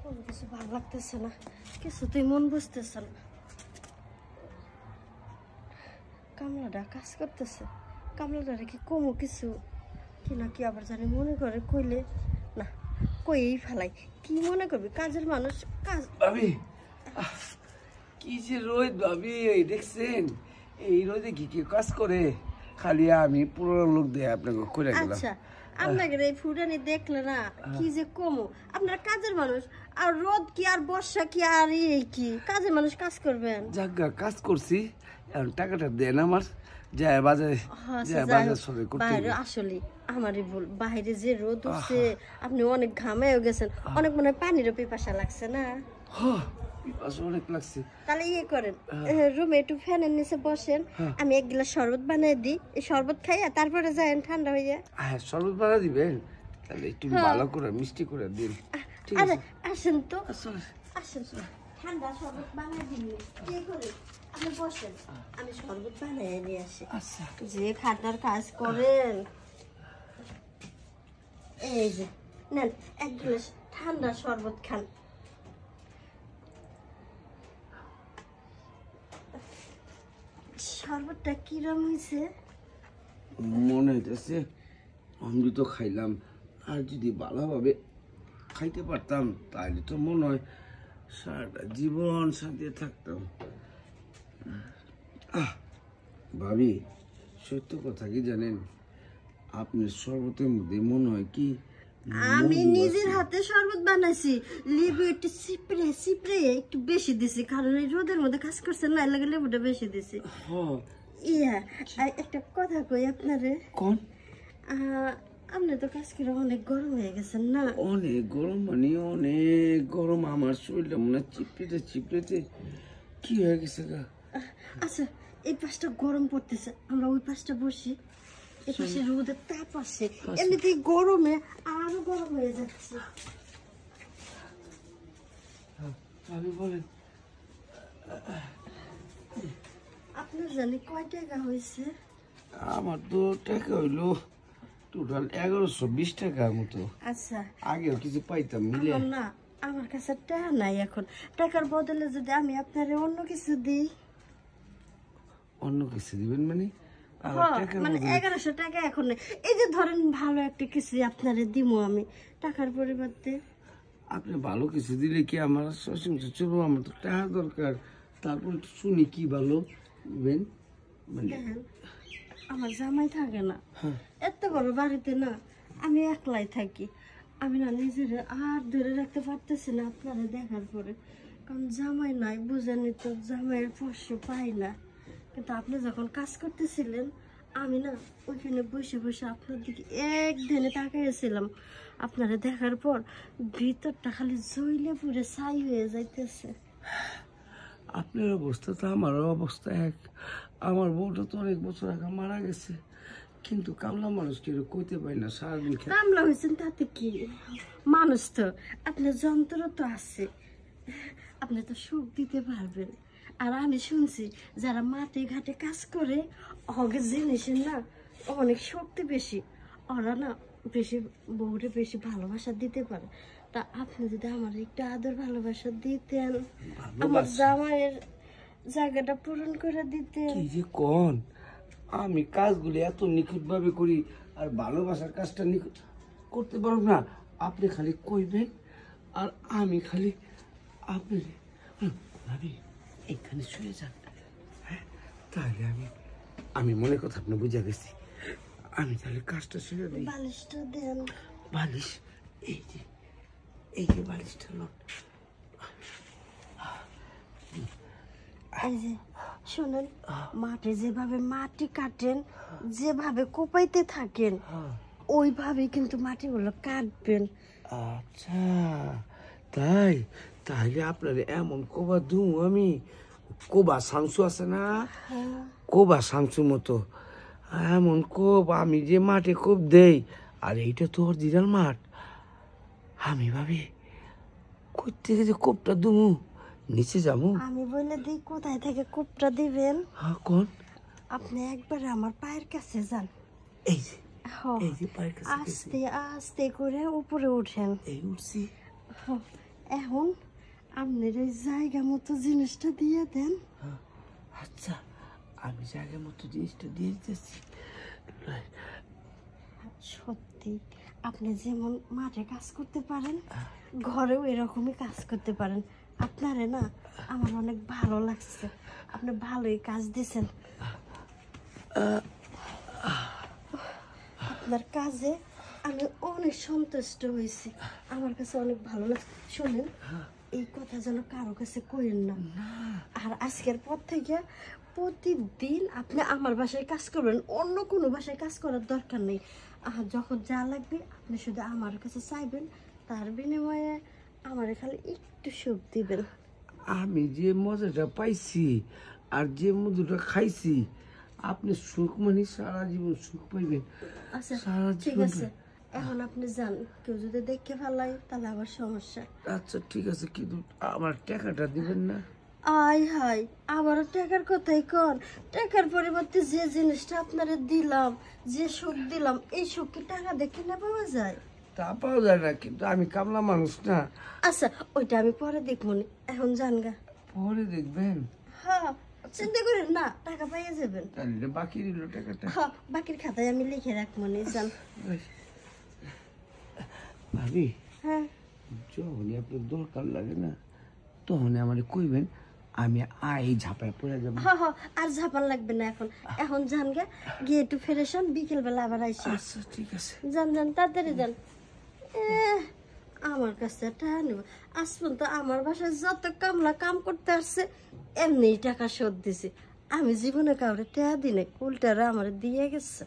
কোনো কিছু ভালো লাগতেছে না, কিছুতেই মন বুঝতেছে না। কামলাটা কাজ করতেছে, কামলাটারে কি কমো কিছু কি না কি আবার জানি মনে করে কইলে না কইই ফেলাই, কি মনে করবি কাজের মানুষ কাজ। ভাবি কি যে রোদ ভাবি, এই দেখছেন এই রোদে কি কি কাজ করে, খালি আমি পুরো লোক দিয়ে আপনাকে করে গেলাম। আচ্ছা আপনাকে এই ফুটানি দেখলে না কি যে কমো, আপনার কাজের মানুষ আর রোদ কি আর বর্ষা কি আর এই কি কাজের মানুষ কাজ করবেন। জাগা কাজ করছি, এখন টাকাটা দেন আমার, যায় বাজারে বাজার সবে করতে। বাইরে আসলে আমারই ভুল, বাইরে যে রোদ উঠছে আপনি অনেক ঘামায়ও গেছেন, অনেক মনে হয় পানিরও পিপাসা লাগছে না? পিপাসা অনেক লাগছে। তাহলে ইয়ে করেন, রুমে একটু ফ্যানের নিচে বসেন, আমি এক গ্লাস শরবত বানিয়ে দিই, এই শরবত খাইয়া তারপরে যায়েন ঠান্ডা হইয়া। হ্যাঁ শরবত বানা দিবেন, তাহলে একটু ভালো করে মিষ্টি করে দিন। ঠিক আছে আসেন তো, আসেন ঠান্ডা শরবত বানিয়ে দিন। কি করে আপনি বসেন, আমি শরবত বানিয়ে নিয়ে আসি। আচ্ছা যে খাটার কাজ করেন, এই যে নেন এক গ্লাস ঠান্ডা শরবত খান। শরবতটা কিরম হয়েছে? মনে হইতেছে আমি তো খাইলাম, আর যদি ভালোভাবে খাইতে পারতাম তাহলে তো মনে হয় সারাটা জীবন শান্তি থাকতাম। ভাবি সত্য কথা কি জানেন, আপনার শরবতের মধ্যে মনে হয় কি আমি নিজের হাতে শরবত বানাইছি, লেবু একটু চিপড়ে চিপড়ে একটু বেশি দিছি, কারণ এই রোদের মধ্যে কাজ করছে না, লাগে লেবুটা বেশি দিছি। ইয়া একটা কথা কই আপনারে। কোন? আপনি তো কাজ করে অনেক গরম হয়ে গেছেন না? অনেক গরম মানে অনেক গরম, আমার শরীরটা মনে চিপড়েতে চিপড়েতে কি হয়ে গেছে গা। আচ্ছা এই পাশটা গরম পড়তেছে, আমরা ওই পাশটা বসি, এই পাশে রোদের তাপ আসে, এমনিতেই গরমে আরো গরম হয়ে যাচ্ছে। আমি বলেন আপনার জানি কয় টাকা হয়েছে? আমার তো টাকা হইলো টোটাল 1120 টাকার মতো। আচ্ছা আগেও কিছু পাইতাম মিলে না, আমার কাছে টাকা নাই এখন, টাকার বদলে যদি আমি আপনারে অন্য কিছু দিই। অন্য কিছু দিবেন মানে? মানে 1100 টাকা এখন নেই, এই যে ধরেন ভালো একটা কিছু আপনারে দিমু আমি টাকার পরিবর্তে। আপনি ভালো কিছু দিলে কি আমার সসংসার চলবো? আমার তো টাকা দরকার, তারপর একটু শুনি কি ভালো দিবেন। মানে আমার জামাই থাকে না, এত বড় বাড়িতে না আমি একলাই থাকি, আমি না নিজের আর ধরে রাখতে পারতেছি না আপনারা দেখার পরে, কারণ জামাই নাই, বুঝেনি তো জামাইয়ের পোষ্য পাই না। কিন্তু আপনি যখন কাজ করতেছিলেন আমি না ওইখানে বসে বসে আপনার দিকে একদিনে তাকাইছিলাম, আপনারা দেখার পর ভিতরটা খালি জ্বলে পুড়ে ছাই হয়ে যাইতেছে। আপনার অবস্থা তো আমারও অবস্থা এক। আমার বউটা তো অনেক বছর আগে মারা গেছে, কিন্তু কামলা মানুষ কেউ কইতে পারি না, সারাদিন কামলা হয়েছেন তাতে কি, মানুষ তো আপনার যন্ত্র তো আছে, আপনি তো সুখ দিতে পারবেন। আর আমি শুনছি যারা মাঠে ঘাটে কাজ করে অগে জিনিসের না অনেক শক্তি বেশি, ওরা না বেশি বউরে বেশি ভালোবাসা দিতে পারে। তা আপনি যদি আমার একটু আদর ভালোবাসা দিতেন, আমার জামাইয়ের জায়গাটা পূরণ করে দিতেন। কি যে কোন, আমি কাজগুলি এত নিখুঁত ভাবে করি আর ভালোবাসার কাজটা নিখুঁত করতে পারব না। আপনি খালি কইবেন আর আমি খালি আপনি ভাবি এখানে শুয়ে যান, হ্যাঁ তাহলে আমি মনে কথা আপনি বুঝে গেছি, আমি তাহলে কাজটা শুয়ে দিই। বালিশটা দেন। বালিশ এই যে বালিশটা লোক। এই যে শুনুন, মাঠে যেভাবে মাটি কাটেন, যেভাবে কোপাইতে থাকেন ওইভাবে কিন্তু মাটিগুলো কাটবেন। আচ্ছা তাই, তাহলে আপনার এমন কোবা দুম আমি, কোবা শামসু আছে না, কোবা শামসু মতো এমন কোপ আমি যে মাঠে কোপ দেই, আর এইটা তো অরিজিনাল মাঠ। আমি ভাবি কই থেকে যে কোপটা দুমু, নিচে যাবো। আমি বলে দিই কোথায় থেকে কোপটা দিবেন। হ্যাঁ কোন? আপনি একবার আমার পায়ের কাছে যান, এই যে পায়ের কাছে আস্তে আস্তে করে উপরে উঠেন। এই উঠছি। এখন আপনার ওই জায়গা মতো জিনিসটা দিয়ে দেন। আচ্ছা আমি জায়গা মতো জিনিসটা দিয়ে দিতেছি। সত্যি আপনি যেমন মাঠে কাজ করতে পারেন, ঘরেও এরকমই কাজ করতে পারেন। আপনারে না আমার অনেক ভালো লাগছে, আপনি ভালোই কাজ দিছেন। আপনার কাজে আমি অনেক সন্তুষ্ট হয়েছি, আমার কাছে অনেক ভালো লাগছে। শোনেন, এই কথা যেন কারো কাছে কইেন না। আর আজকের পর থেকে প্রতিদিন আপনি আমার বাসায় কাজ করবেন, অন্য কোনো বাসায় কাজ করার দরকার নেই। যখন যা লাগবে আপনি শুধু আমার কাছে চাইবেন, তার বিনিময়ে আমার খালি একটু সুখ দিবেন। আমি যে মজাটা পাইছি আর যে মধুটা খাইছি, আপনি সুখ মানে সারা জীবন সুখ পাইবেন। আচ্ছা সারা ঠিক জীবন। আছে, এখন আপনি যান, কেউ যদি দেখে ফেলাই তাহলে আবার সমস্যা। আচ্ছা ঠিক আছে, কিন্তু আমার টাকাটা দিবেন না? আয় হাই, আবারও টাকার কথাই কন। টাকার পরিবর্তে যে জিনিসটা আপনারে দিলাম, যে সুখ দিলাম, এই সুখ কি টাকা দিয়ে কিনে পাওয়া যায়? তা পাওয়া যায় না, কিন্তু আমি কামলা মানুষ না। আচ্ছা ওইটা আমি পরে দেখবো নি, এখন যান গা। পরে দেখবেন? হ্যাঁ, চিন্তা করেন না, টাকা পাইয়া যাবেন। তাহলে বাকি রইল টাকাটা। হ্যাঁ, বাকির খাতায় আমি লিখে রাখবো নি, যান। ভাবি, হ্যাঁ যখনই আপনার দরকার লাগে না তখনই আমার কইবেন, আমি ঝাঁপায় পড়ে যাবো। হ্যাঁ হ্যাঁ, আর ঝাপান লাগবে না এখন। এখন যান গা, গিয়ে একটু ফ্রেশ হন, বিকেল বেলা আবার আইসি। আচ্ছা ঠিক আছে। যান যান, তাড়াতাড়ি যান। আমার কাছে টাকা নেব, আজ পর্যন্ত আমার বাসায় যত কামলা কাম করতে আসছে এমনি টাকা শোধ দিছি। আমি জীবনে কাউরে টাকা দিই নাই, উল্টারা আমার দিয়ে গেছে।